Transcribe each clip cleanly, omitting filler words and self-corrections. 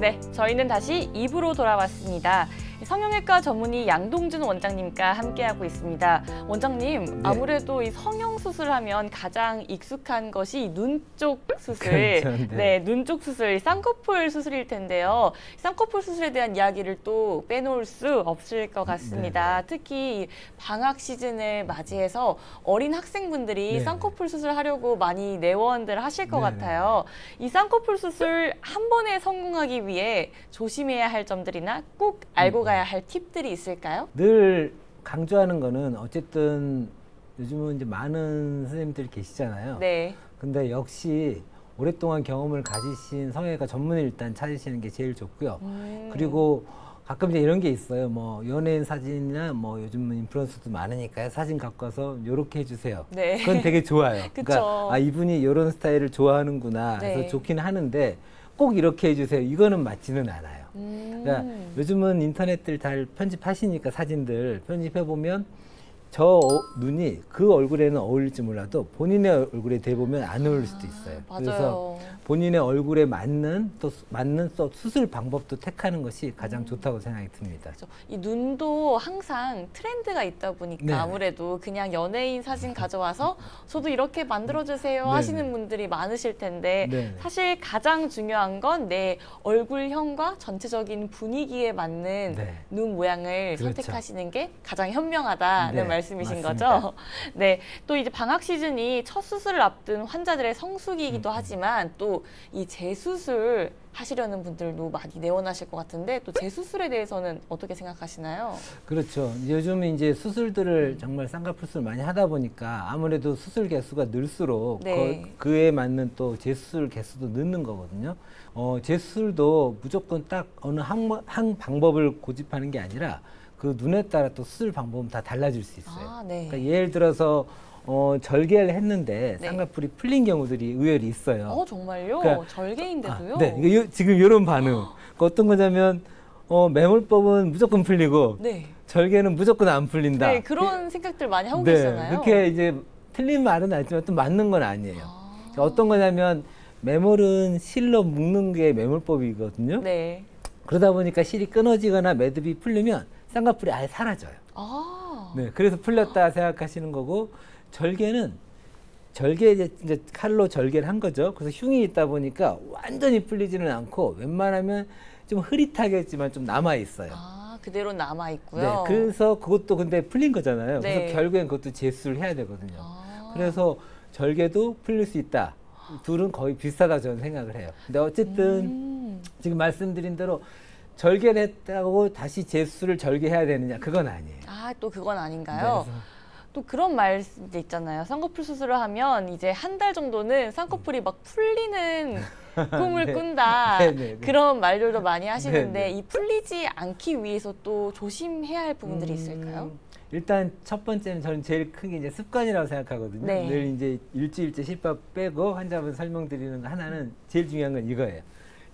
네, 저희는 다시 2부로 돌아왔습니다. 성형외과 전문의 양동준 원장님과 함께하고 있습니다. 원장님, 네. 아무래도 이 성형 수술하면 가장 익숙한 것이 눈 쪽 수술, 그렇죠, 네. 눈 쪽 수술, 쌍꺼풀 수술일 텐데요. 쌍꺼풀 수술에 대한 이야기를 또 빼놓을 수 없을 것 같습니다. 네네. 특히 방학 시즌을 맞이해서 어린 학생분들이 네네. 쌍꺼풀 수술하려고 많이 내원들 하실 것 네네. 같아요. 이 쌍꺼풀 수술 한 번에 성공하기 위해 조심해야 할 점들이나 꼭 알고 가야 할 팁들이 있을까요? 늘 강조하는 거는 어쨌든 요즘은 이제 많은 선생님들이 계시잖아요. 네. 근데 역시 오랫동안 경험을 가지신 성형외과 전문의를 일단 찾으시는 게 제일 좋고요. 그리고 가끔 이제 이런 게 있어요. 뭐 연예인 사진이나 뭐 요즘은 인플루언서도 많으니까요. 사진 갖고 와서 요렇게 해주세요. 네. 그건 되게 좋아요. 그쵸. 그러니까 아, 이분이 이런 스타일을 좋아하는구나 해서 네. 좋긴 하는데 꼭 이렇게 해주세요. 이거는 맞지는 않아요. 그러니까 요즘은 인터넷들 잘 편집하시니까 사진들 편집해보면 눈이 그 얼굴에는 어울릴지 몰라도 본인의 얼굴에 대보면 안 어울릴 수도 있어요. 맞아요. 그래서 본인의 얼굴에 맞는 수술 방법도 택하는 것이 가장 좋다고 생각이 듭니다. 그렇죠. 이 눈도 항상 트렌드가 있다 보니까 네네. 아무래도 그냥 연예인 사진 가져와서 저도 이렇게 만들어주세요 네네. 하시는 분들이 많으실 텐데 네네. 사실 가장 중요한 건 내 얼굴형과 전체적인 분위기에 맞는 네. 눈 모양을 그렇죠. 선택하시는 게 가장 현명하다는 네, 말씀이신 맞습니다. 거죠? 네. 또 이제 방학 시즌이 첫 수술을 앞둔 환자들의 성수기이기도 하지만 또 이 재수술 하시려는 분들도 많이 내원하실 것 같은데 또 재수술에 대해서는 어떻게 생각하시나요? 그렇죠. 요즘 이제 수술들을 정말 쌍꺼풀 수술 많이 하다 보니까 아무래도 수술 개수가 늘수록 네. 그에 맞는 또 재수술 개수도 늦는 거거든요. 재수술도 무조건 딱 어느 한 방법을 고집하는 게 아니라 그 눈에 따라 또 수술 방법은 다 달라질 수 있어요. 아, 네. 그러니까 예를 들어서 절개를 했는데 네. 쌍꺼풀이 풀린 경우들이 의외로 있어요. 정말요? 그러니까- 절개인데도요? 네, 지금 이런 반응. 그러니까 어떤 거냐면 매몰법은 무조건 풀리고 네. 절개는 무조건 안 풀린다. 네, 그런 생각들 많이 하고 네, 계시잖아요. 그렇게 이제 틀린 말은 아니지만 또 맞는 건 아니에요. 아. 어떤 거냐면 매몰은 실로 묶는 게 매몰법이거든요. 네. 그러다 보니까 실이 끊어지거나 매듭이 풀리면 쌍꺼풀이 아예 사라져요. 아. 네, 그래서 풀렸다 생각하시는 거고 절개 이제 칼로 절개를 한 거죠. 그래서 흉이 있다 보니까 완전히 풀리지는 않고 웬만하면 좀 흐릿하겠지만 좀 남아 있어요. 아, 그대로 남아 네, 있고요. 그래서 그것도 근데 풀린 거잖아요. 네. 그래서 결국엔 그것도 재수를 해야 되거든요. 아. 그래서 절개도 풀릴 수 있다. 둘은 거의 비슷하다 저는 생각을 해요. 근데 어쨌든 지금 말씀드린 대로 절개를 했다고 다시 재수를 절개해야 되느냐 그건 아니에요. 아, 또 그건 아닌가요? 네, 또 그런 말 있잖아요. 쌍꺼풀 수술을 하면 이제 한 달 정도는 쌍꺼풀이 막 풀리는 꿈을 네. 꾼다. 네, 네, 네. 그런 말들도 많이 하시는데 네, 네. 이 풀리지 않기 위해서 또 조심해야 할 부분들이 있을까요? 일단 첫 번째는 저는 제일 큰 게 이제 습관이라고 생각하거든요. 네. 늘 이제 일주일째 실밥 빼고 환자분 설명드리는 하나는 제일 중요한 건 이거예요.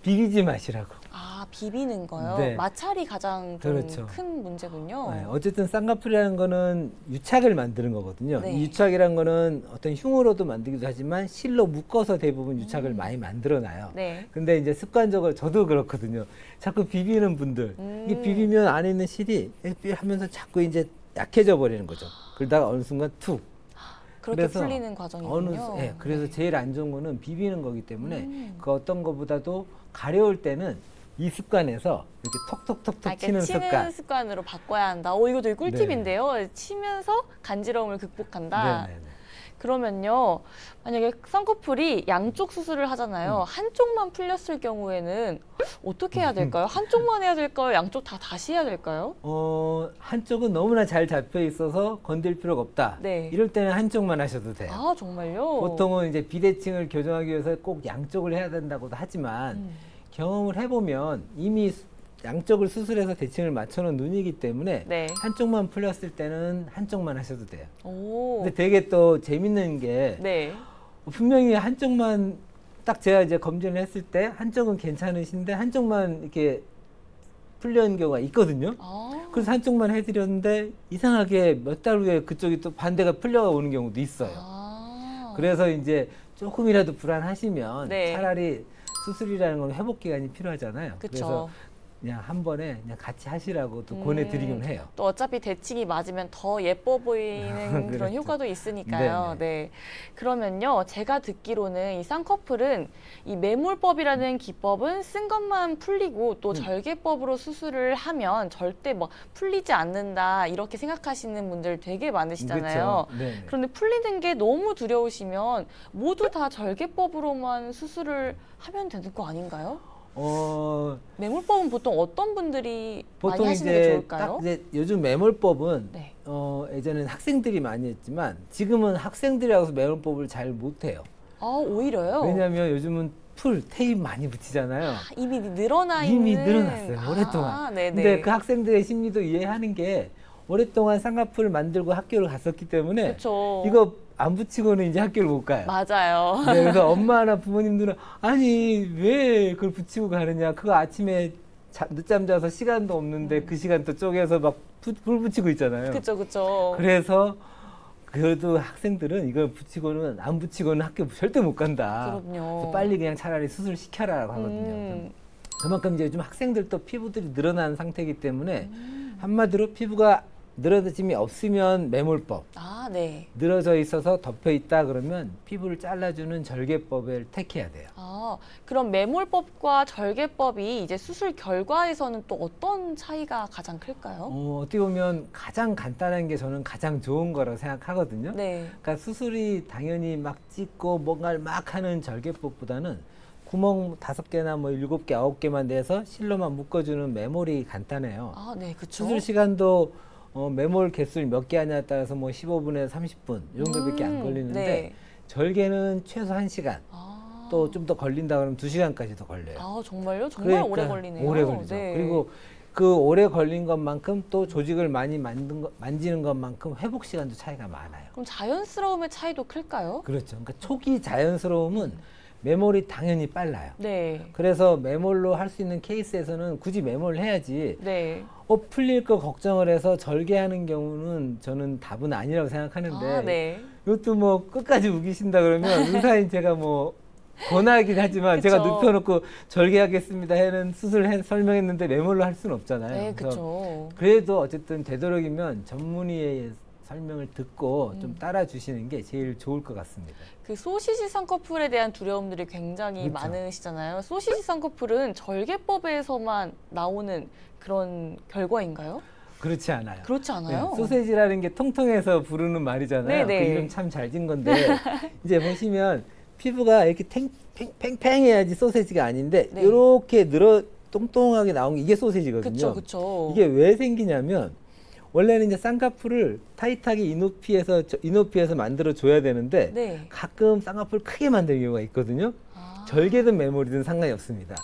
비비지 마시라고. 아, 비비는 거요? 네. 마찰이 가장 좀 그렇죠. 큰 문제군요. 네, 어쨌든 쌍꺼풀이라는 거는 유착을 만드는 거거든요. 네. 이 유착이라는 거는 어떤 흉으로도 만들기도 하지만 실로 묶어서 대부분 유착을 많이 만들어놔요. 네. 근데 이제 습관적으로 저도 그렇거든요. 자꾸 비비는 분들. 이게 비비면 안에 있는 실이 하면서 자꾸 이제 약해져 버리는 거죠. 그러다가 어느 순간 툭. 그렇게 그래서 풀리는 과정이군요. 그래서 제일 안 좋은 거는 비비는 거기 때문에 그 어떤 거보다도 가려울 때는 이 습관에서 이렇게 톡톡톡톡 치는 습관. 습관으로 바꿔야 한다. 이거 되게 꿀팁인데요. 치면서 간지러움을 극복한다. 네네네. 그러면요, 만약에 쌍꺼풀이 양쪽 수술을 하잖아요. 한쪽만 풀렸을 경우에는 어떻게 해야 될까요? 한쪽만 해야 될까요? 양쪽 다 다시 해야 될까요? 한쪽은 너무나 잘 잡혀 있어서 건들 필요가 없다. 네. 이럴 때는 한쪽만 하셔도 돼요. 아, 정말요? 보통은 이제 비대칭을 교정하기 위해서 꼭 양쪽을 해야 된다고도 하지만 경험을 해보면 이미 양쪽을 수술해서 대칭을 맞춰놓은 눈이기 때문에 네. 한쪽만 풀렸을 때는 한쪽만 하셔도 돼요. 오. 근데 되게 또 재밌는 게 네. 분명히 한쪽만 딱 제가 이제 검진을 했을 때 한쪽은 괜찮으신데 한쪽만 이렇게 풀려는 경우가 있거든요. 아. 그래서 한쪽만 해드렸는데 이상하게 몇 달 후에 그쪽이 또 반대가 풀려가 오는 경우도 있어요. 아. 그래서 이제 조금이라도 불안하시면 네. 차라리 수술이라는 건 회복 기간이 필요하잖아요. 그쵸. 그래서 그냥 한 번에 그냥 같이 하시라고 또 권해드리곤 해요. 또 어차피 대칭이 맞으면 더 예뻐 보이는 그런 그렇죠. 효과도 있으니까요. 네네. 네. 그러면요, 제가 듣기로는 이 쌍꺼풀은 이 매몰법이라는 기법은 쓴 것만 풀리고 또 절개법으로 수술을 하면 절대 뭐 풀리지 않는다 이렇게 생각하시는 분들 되게 많으시잖아요. 그렇죠. 네네. 그런데 풀리는 게 너무 두려우시면 모두 다 절개법으로만 수술을 하면 되는 거 아닌가요? 매몰법은 보통 어떤 분들이 많이 보통 하시는 게 이제 좋을까요? 딱 이제 요즘 매몰법은 네. 예전에는 학생들이 많이 했지만 지금은 학생들이라서 매몰법을 잘 못해요. 아, 오히려요? 왜냐하면 요즘은 테이프 많이 붙이잖아요. 이미 늘어나 이미 있는. 늘어났어요, 오랫동안. 네네. 근데 그 학생들의 심리도 이해하는 게 오랫동안 쌍꺼풀을 만들고 학교를 갔었기 때문에 그렇죠. 이거 안 붙이고는 이제 학교를 못 가요. 맞아요. 네, 그래서 엄마나 부모님들은 아니 왜 그걸 붙이고 가느냐. 그거 아침에 늦잠 자서 시간도 없는데 그 시간 또 쪼개서 막 불 붙이고 있잖아요. 그렇죠. 그래서 그래도 학생들은 이걸 붙이고는 안 붙이고는 학교 절대 못 간다. 그럼요. 그래서 빨리 그냥 차라리 수술 시켜라라고 하거든요. 그만큼 이제 요즘 학생들도 피부들이 늘어난 상태이기 때문에 한마디로 피부가 늘어짐이 없으면 매몰법, 아, 네. 늘어져 있어서 덮여 있다 그러면 피부를 잘라주는 절개법을 택해야 돼요. 아, 그럼 매몰법과 절개법이 이제 수술 결과에서는 또 어떤 차이가 가장 클까요? 어떻게 보면 가장 간단한 게 저는 가장 좋은 거라고 생각하거든요. 네. 그러니까 수술이 당연히 막 찢고 뭔가를 막 하는 절개법보다는 구멍 5개나 뭐 7개, 9개만 내서 실로만 묶어주는 매몰이 간단해요. 아, 네, 그렇죠. 수술 시간도 매몰 개수를 몇 개 하냐에 따라서 뭐 15분에서 30분 이 정도밖에 안 걸리는데 네. 절개는 최소 1시간 아. 또 좀 더 걸린다 그러면 2시간까지도 걸려요. 아, 정말요? 정말 오래 그러니까 걸리네요. 오래 걸리죠. 네. 그리고 그 오래 걸린 것만큼 또 조직을 많이 만지는 것만큼 회복 시간도 차이가 많아요. 그럼 자연스러움의 차이도 클까요? 그렇죠. 그러니까 초기 자연스러움은 매몰이 당연히 빨라요. 네. 그래서 매몰로 할 수 있는 케이스에서는 굳이 매몰을 해야지 네. 풀릴 거 걱정을 해서 절개하는 경우는 저는 답은 아니라고 생각하는데 아, 네. 이것도 뭐 끝까지 우기신다 그러면 의사인 제가 뭐 권하긴 하지만 그쵸. 제가 눕혀놓고 절개하겠습니다 해는 설명했는데 매몰로 할 수는 없잖아요. 네, 그래서 그렇죠. 그래도 어쨌든 되도록이면 전문의의 설명을 듣고 좀 따라주시는 게 제일 좋을 것 같습니다. 그 소시지 쌍꺼풀에 대한 두려움들이 굉장히 그렇죠. 많으시잖아요. 소시지 쌍꺼풀은 절개법에서만 나오는 그런 결과인가요? 그렇지 않아요. 그렇지 않아요? 네, 소세지라는 게 통통해서 부르는 말이잖아요. 네네. 그 이름 참 잘 진 건데 이제 보시면 피부가 이렇게 팽팽해야지 소세지가 아닌데 네. 이렇게 똥똥하게 나온 게 이게 소세지거든요. 그렇죠, 그렇죠. 이게 왜 생기냐면 원래는 이제 쌍꺼풀을 타이트하게 이높이에서 만들어 줘야 되는데 네. 가끔 쌍꺼풀 크게 만드는 경우가 있거든요. 아. 절개든 매몰이든 상관이 없습니다.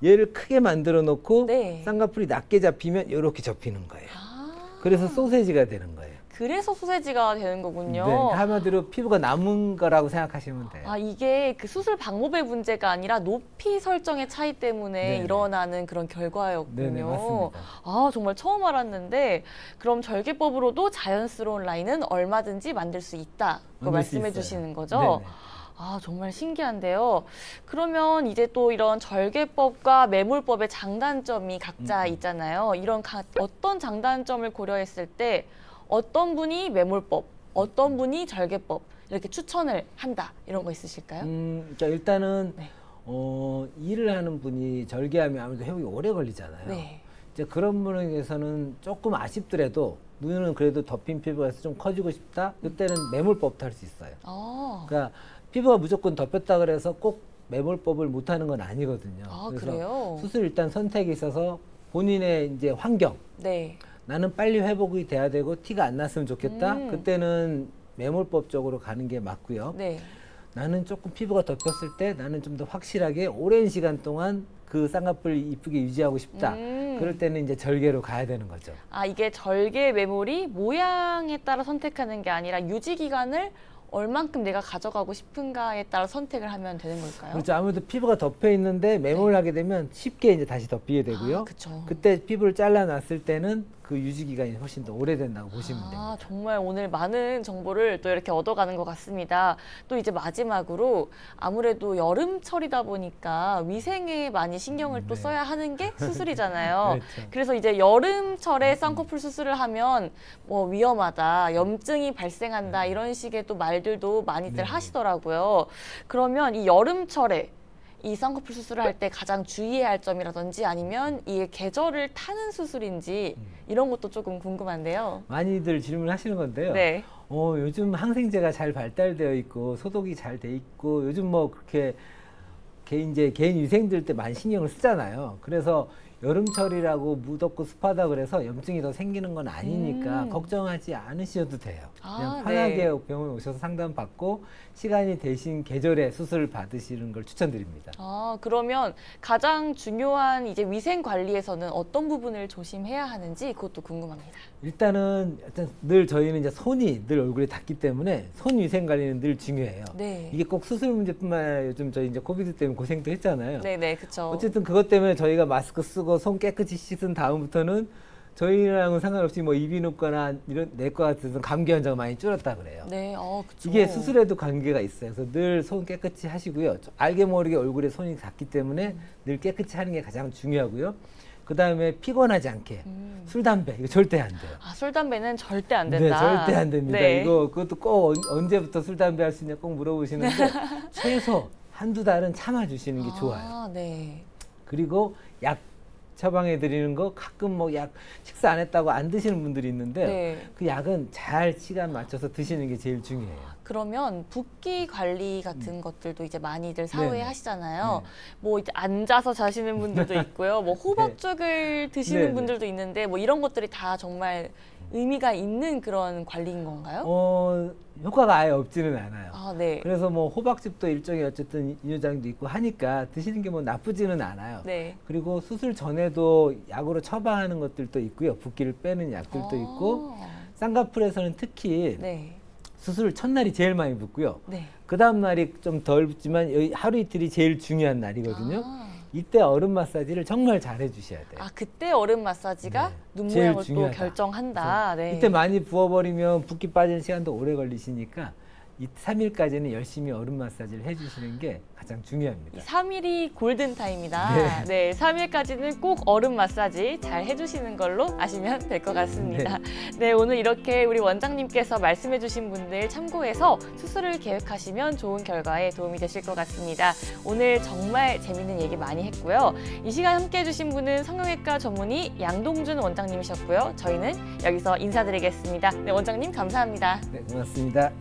얘를 크게 만들어 놓고 네. 쌍꺼풀이 낮게 잡히면 이렇게 접히는 거예요. 아. 그래서 소세지가 되는 거예요. 그래서 소세지가 되는 거군요. 네, 한마디로 피부가 남은 거라고 생각하시면 돼요. 아, 이게 그 수술 방법의 문제가 아니라 높이 설정의 차이 때문에 네네. 일어나는 그런 결과였군요. 네네, 맞습니다. 아, 정말 처음 알았는데 그럼 절개법으로도 자연스러운 라인은 얼마든지 만들 수 있다. 그 만들 수 말씀해 있어요. 주시는 거죠? 네네. 아, 정말 신기한데요. 그러면 이제 또 이런 절개법과 매몰법의 장단점이 각자 있잖아요. 이런 어떤 장단점을 고려했을 때 어떤 분이 매몰법, 어떤 분이 절개법 이렇게 추천을 한다 이런 거 있으실까요? 그러니까 일단은 네. 일을 하는 분이 절개하면 아무래도 회복이 오래 걸리잖아요. 네. 이제 그런 분에 대해서는 조금 아쉽더라도 눈은 그래도 덮인 피부가 있어 좀 커지고 싶다. 이때는 매몰법도 할 수 있어요. 아, 그러니까 피부가 무조건 덮였다 그래서 꼭 매몰법을 못 하는 건 아니거든요. 아, 그래서 그래요? 수술 일단 선택에 있어서 본인의 이제 환경, 네. 나는 빨리 회복이 돼야 되고 티가 안 났으면 좋겠다. 그때는 매몰법 쪽으로 가는 게 맞고요. 네. 나는 조금 피부가 덮였을 때 나는 좀 더 확실하게 오랜 시간 동안 그 쌍꺼풀 이쁘게 유지하고 싶다. 그럴 때는 이제 절개로 가야 되는 거죠. 아, 이게 절개 매몰이 모양에 따라 선택하는 게 아니라 유지 기간을 얼만큼 내가 가져가고 싶은가에 따라 선택을 하면 되는 걸까요? 그렇죠. 아무래도 피부가 덮여 있는데 매몰을 하게 되면 쉽게 이제 다시 덮이게 되고요. 아, 그쵸. 그때 피부를 잘라놨을 때는 그 유지 기간이 훨씬 더 오래된다고 보시면 됩니다. 정말 오늘 많은 정보를 또 이렇게 얻어가는 것 같습니다. 또 이제 마지막으로 아무래도 여름철이다 보니까 위생에 많이 신경을 또 써야 하는 게 수술이잖아요. 그렇죠. 그래서 이제 여름철에 쌍꺼풀 수술을 하면 뭐 위험하다, 염증이 발생한다 이런 식의 또 말들도 많이들 하시더라고요. 그러면 이 여름철에 이 쌍꺼풀 수술을 할 때 가장 주의해야 할 점이라든지 아니면 이게 계절을 타는 수술인지 이런 것도 조금 궁금한데요. 많이들 질문하시는 건데요. 네. 요즘 항생제가 잘 발달되어 있고 소독이 잘 돼 있고 요즘 뭐 그렇게 개인 위생들 때 많이 신경을 쓰잖아요. 그래서 여름철이라고 무덥고 습하다 그래서 염증이 더 생기는 건 아니니까 걱정하지 않으셔도 돼요. 그냥 편하게 네. 병원에 오셔서 상담 받고 시간이 되신 계절에 수술을 받으시는 걸 추천드립니다. 그러면 가장 중요한 이제 위생 관리에서는 어떤 부분을 조심해야 하는지 그것도 궁금합니다. 일단은 늘 저희는 이제 손이 늘 얼굴에 닿기 때문에 손 위생 관리는 늘 중요해요. 네. 이게 꼭 수술 문제뿐만 아니라 요즘 저희 이제 코비드 때문에 고생도 했잖아요. 네네, 그렇죠. 어쨌든 그것 때문에 저희가 마스크 쓰고 손 깨끗이 씻은 다음부터는 저희랑은 상관없이 뭐 이비인후과나 이런 내과 같은 감기 환자가 많이 줄었다 그래요. 네, 그쵸. 이게 수술에도 관계가 있어요. 그래서 늘 손 깨끗이 하시고요. 알게 모르게 얼굴에 손이 닿기 때문에 늘 깨끗이 하는 게 가장 중요하고요. 그 다음에 피곤하지 않게 술, 담배 이거 절대 안 돼요. 술, 담배는 절대 안 네, 된다. 절대 안 됩니다. 네. 그것도 꼭 언제부터 술, 담배 할 수 있냐 꼭 물어보시는데 최소 한두 달은 참아주시는 게 좋아요. 네. 그리고 약 처방해 드리는 거 가끔 뭐 약 식사 안 했다고 안 드시는 분들이 있는데 네. 그 약은 잘 시간 맞춰서 드시는 게 제일 중요해요. 그러면 붓기 관리 같은 것들도 이제 많이들 사후에 네네. 하시잖아요. 네. 뭐 이제 앉아서 자시는 분들도 있고요. 뭐 호박죽을 드시는 네네. 분들도 있는데 뭐 이런 것들이 다 정말 의미가 있는 그런 관리인 건가요? 효과가 아예 없지는 않아요. 네. 그래서 뭐 호박즙도 일종의 어쨌든 이뇨작용도 있고 하니까 드시는 게 뭐 나쁘지는 않아요. 네. 그리고 수술 전에도 약으로 처방하는 것들도 있고요. 붓기를 빼는 약들도 있고 쌍꺼풀에서는 특히 네. 수술 첫날이 제일 많이 붓고요. 네. 그 다음 날이 좀 덜 붓지만 여기 하루 이틀이 제일 중요한 날이거든요. 이때 얼음 마사지를 정말 잘 해주셔야 돼요. 그때 얼음 마사지가 네. 눈 제일 모양을 또 중요하다. 결정한다. 네. 이때 많이 부어버리면 붓기 빠지는 시간도 오래 걸리시니까 이 3일까지는 열심히 얼음 마사지를 해주시는 게 가장 중요합니다. 3일이 골든타임이다. 네, 3일까지는 꼭 얼음 마사지 잘 해주시는 걸로 아시면 될 것 같습니다. 네, 오늘 이렇게 우리 원장님께서 말씀해주신 분들 참고해서 수술을 계획하시면 좋은 결과에 도움이 되실 것 같습니다. 오늘 정말 재밌는 얘기 많이 했고요. 이 시간 함께 해주신 분은 성형외과 전문의 양동준 원장님이셨고요. 저희는 여기서 인사드리겠습니다. 네, 원장님 감사합니다. 네, 고맙습니다.